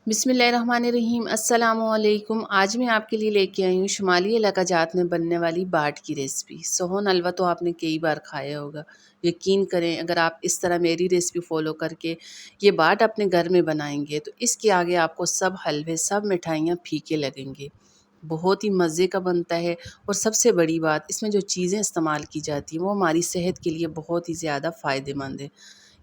बिस्मिल्लाहिर्रहमानिर्रहीम अस्सलामुअलैकुम। आज मैं आपके लिए लेके आई हूँ शुमाली इलाका जात में बनने वाली बाट की रेसिपी। सोहन हलवा तो आपने कई बार खाया होगा। यकीन करें, अगर आप इस तरह मेरी रेसिपी फॉलो करके ये बाट अपने घर में बनाएंगे तो इसके आगे आपको सब हलवे, सब मिठाइयाँ फीके लगेंगे। बहुत ही मज़े का बनता है और सबसे बड़ी बात, इसमें जो चीज़ें इस्तेमाल की जाती हैं वो हमारी सेहत के लिए बहुत ही ज़्यादा फ़ायदेमंद है।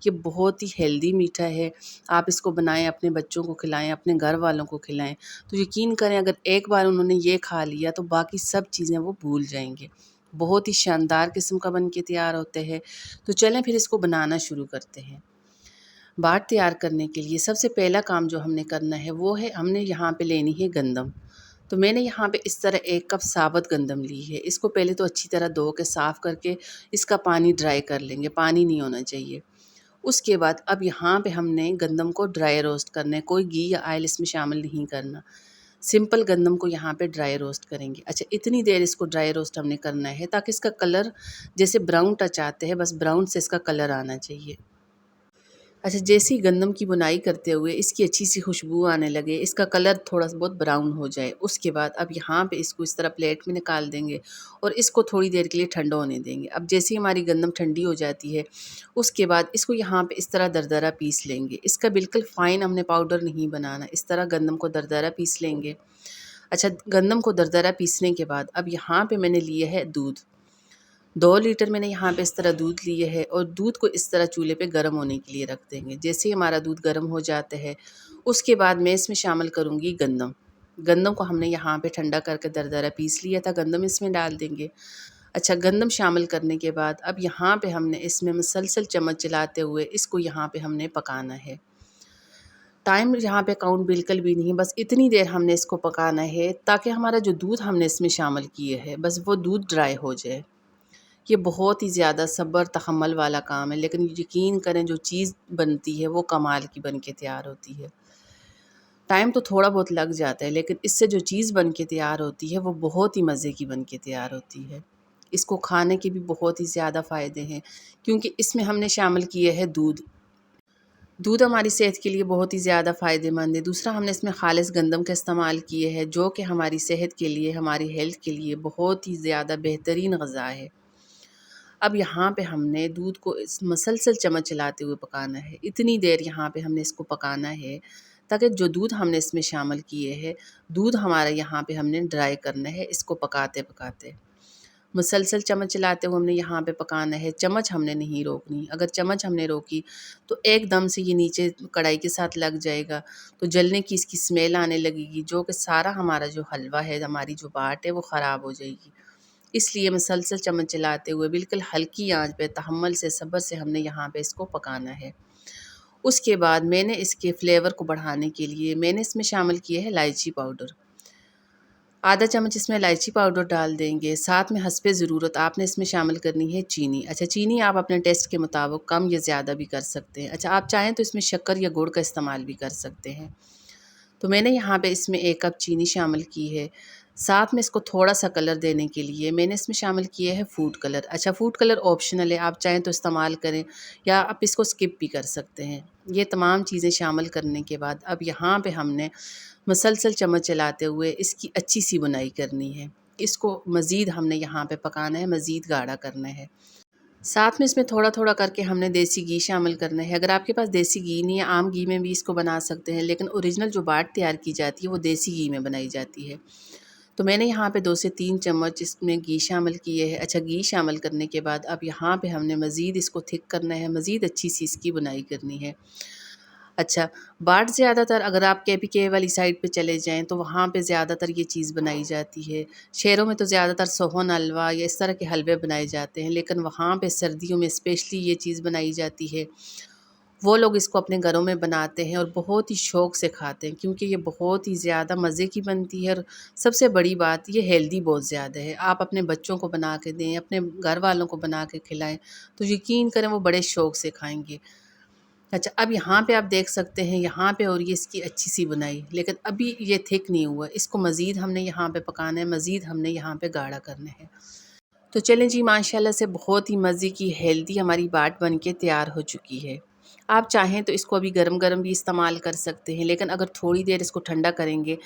ये बहुत ही हेल्दी मीठा है। आप इसको बनाएँ, अपने बच्चों को खिलाएँ, अपने घर वालों को खिलाएँ, तो यकीन करें अगर एक बार उन्होंने ये खा लिया तो बाकी सब चीज़ें वो भूल जाएँगे। बहुत ही शानदार किस्म का बन के तैयार होते हैं। तो चलें फिर इसको बनाना शुरू करते हैं। बाट तैयार करने के लिए सबसे पहला काम जो हमने करना है वो है, हमने यहाँ पे लेनी है गंदम। तो मैंने यहाँ पे इस तरह 1 कप साबुत गंदम ली है। इसको पहले तो अच्छी तरह धो के साफ़ करके इसका पानी ड्राई कर लेंगे, पानी नहीं होना चाहिए। उसके बाद अब यहाँ पे हमने गंदम को ड्राई रोस्ट करना है, कोई घी या ऑयल इसमें शामिल नहीं करना। सिंपल गंदम को यहाँ पे ड्राई रोस्ट करेंगे। अच्छा, इतनी देर इसको ड्राई रोस्ट हमने करना है ताकि इसका कलर जैसे ब्राउन टच आते हैं, बस ब्राउन से इसका कलर आना चाहिए। अच्छा, जैसे ही गंदम की बुनाई करते हुए इसकी अच्छी सी खुशबू आने लगे, इसका कलर थोड़ा सा बहुत ब्राउन हो जाए, उसके बाद अब यहाँ पे इसको इस तरह प्लेट में निकाल देंगे और इसको थोड़ी देर के लिए ठंडा होने देंगे। अब जैसे ही हमारी गंदम ठंडी हो जाती है, उसके बाद इसको यहाँ पे इस तरह दरदरा पीस लेंगे। इसका बिल्कुल फ़ाइन हमने पाउडर नहीं बनाना, इस तरह गंदम को दरदरा पीस लेंगे। अच्छा, गंदम को दरदरा पीसने के बाद अब यहाँ पे मैंने लिया है दूध। 2 लीटर मैंने यहाँ पे इस तरह दूध लिए है और दूध को इस तरह चूल्हे पे गर्म होने के लिए रख देंगे। जैसे ही हमारा दूध गर्म हो जाता है, उसके बाद मैं इसमें शामिल करूँगी गंदम। गंदम को हमने यहाँ पे ठंडा करके दरदरा पीस लिया था, गंदम इसमें डाल देंगे। अच्छा, गंदम शामिल करने के बाद अब यहाँ पे हमने इसमें मुसलसल चम्मच चलाते हुए इसको यहाँ पे हमने पकाना है। टाइम यहाँ पे काउंट बिल्कुल भी नहीं, बस इतनी देर हमने इसको पकाना है ताकि हमारा जो दूध हमने इसमें शामिल किए है, बस वो दूध ड्राई हो जाए। ये बहुत ही ज़्यादा सब्र तहम्मुल वाला काम है, लेकिन यकीन करें जो चीज़ बनती है वो कमाल की बन के तैयार होती है। टाइम तो थोड़ा बहुत लग जाता है, लेकिन इससे जो चीज़ बन के तैयार होती है वो बहुत ही मज़े की बन के तैयार होती है। इसको खाने के भी बहुत ही ज़्यादा फ़ायदे हैं, क्योंकि इसमें हमने शामिल किए है दूध। दूध हमारी सेहत के लिए बहुत ही ज़्यादा फ़ायदेमंद है। दूसरा, हमने इसमें ख़ालिस गंदम का इस्तेमाल किए है, जो कि हमारी सेहत के लिए, हमारी हेल्थ के लिए बहुत ही ज़्यादा बेहतरीन ग़ज़ा है। अब यहाँ पे हमने दूध को इस मसलसल चम्मच चलाते हुए पकाना है। इतनी देर यहाँ पे हमने इसको पकाना है ताकि जो दूध हमने इसमें शामिल किए हैं, दूध हमारा यहाँ पे हमने ड्राई करना है इसको पकाते-पकाते। मुसलसल चम्मच चलाते हुए हमने यहाँ पे पकाना है, चम्मच हमने नहीं रोकनी। अगर चम्मच हमने रोकी तो एकदम से ये नीचे कढ़ाई के साथ लग जाएगा, तो जलने की इसकी स्मेल आने लगेगी, जो कि सारा हमारा जो हलवा है, हमारी जो बाट है वो ख़राब हो जाएगी। इसलिए मुसलसल चम्मच चलाते हुए बिल्कुल हल्की आंच पे तहम्मुल से, सब्र से हमने यहाँ पे इसको पकाना है। उसके बाद मैंने इसके फ्लेवर को बढ़ाने के लिए मैंने इसमें शामिल किए है इलायची पाउडर। आधा चम्मच इसमें इलायची पाउडर डाल देंगे, साथ में हस्बे ज़रूरत आपने इसमें शामिल करनी है चीनी। अच्छा, चीनी आप अपने टेस्ट के मुताबिक कम या ज़्यादा भी कर सकते हैं। अच्छा, आप चाहें तो इसमें शक्कर या गुड़ का इस्तेमाल भी कर सकते हैं। तो मैंने यहाँ पे इसमें 1 कप चीनी शामिल की है। साथ में इसको थोड़ा-सा कलर देने के लिए मैंने इसमें शामिल किए है फूड कलर। अच्छा, फूड कलर ऑप्शनल है, आप चाहें तो इस्तेमाल करें या आप इसको स्किप भी कर सकते हैं। ये तमाम चीज़ें शामिल करने के बाद अब यहाँ पे हमने मुसलसल चम्मच चलाते हुए इसकी अच्छी सी बुनाई करनी है। इसको मज़ीद हमने यहाँ पे पकाना है, मज़ीद गाढ़ा करना है। साथ में इसमें थोड़ा-थोड़ा करके हमने देसी घी शामिल करना है। अगर आपके पास देसी घी नहीं है, आम घी में भी इसको बना सकते हैं, लेकिन ओरिजिनल जो बाट तैयार की जाती है वो देसी घी में बनाई जाती है। तो मैंने यहाँ पे 2 से 3 चम्मच इसमें घी शामिल किए हैं। अच्छा, घी शामिल करने के बाद अब यहाँ पे हमने मज़ीद इसको थिक करना है, मज़ीद अच्छी सी इसकी बुनाई करनी है। अच्छा, बाट ज़्यादातर अगर आप केपीके वाली साइड पे चले जाएँ तो वहाँ पे ज़्यादातर ये चीज़ बनाई जाती है। शहरों में तो ज़्यादातर सोहन हलवा या इस तरह के हलवे बनाए जाते हैं, लेकिन वहाँ पे सर्दियों में स्पेशली ये चीज़ बनाई जाती है। वो लोग इसको अपने घरों में बनाते हैं और बहुत ही शौक़ से खाते हैं, क्योंकि ये बहुत ही ज़्यादा मज़े की बनती है और सबसे बड़ी बात, ये हेल्दी बहुत ज़्यादा है। आप अपने बच्चों को बना के दें, अपने घर वालों को बना के खिलाएँ, तो यकीन करें वो बड़े शौक़ से खाएँगे। अच्छा, अब यहाँ पे आप देख सकते हैं, यहाँ पे हो रही है इसकी अच्छी सी बुनाई, लेकिन अभी ये थिक नहीं हुआ। इसको मज़ीद हमने यहाँ पे पकाना है, मज़ीद हमने यहाँ पे गाढ़ा करना है। तो चलें जी, माशाल्लाह से बहुत ही मज़े की हेल्दी हमारी बाट बन के तैयार हो चुकी है। आप चाहें तो इसको अभी गरम-गरम भी इस्तेमाल कर सकते हैं, लेकिन अगर थोड़ी देर इसको ठंडा करेंगे,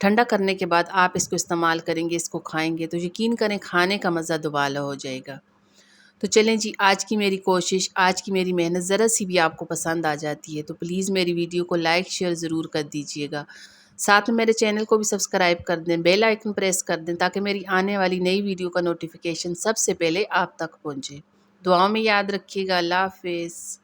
ठंडा करने के बाद आप इसको इस्तेमाल करेंगे, इसको खाएँगे, तो यकीन करें खाने का मज़ा दुबाला हो जाएगा। तो चलें जी, आज की मेरी कोशिश, आज की मेरी मेहनत ज़रा-सी भी आपको पसंद आ जाती है, तो प्लीज़ मेरी वीडियो को लाइक, शेयर ज़रूर कर दीजिएगा। साथ में मेरे चैनल को भी सब्सक्राइब कर दें, बेल आइकन प्रेस कर दें, ताकि मेरी आने वाली नई वीडियो का नोटिफ़िकेशन सबसे पहले आप तक पहुँचे। दुआओं में याद रखिएगा। अल्लाह हाफ़िज़।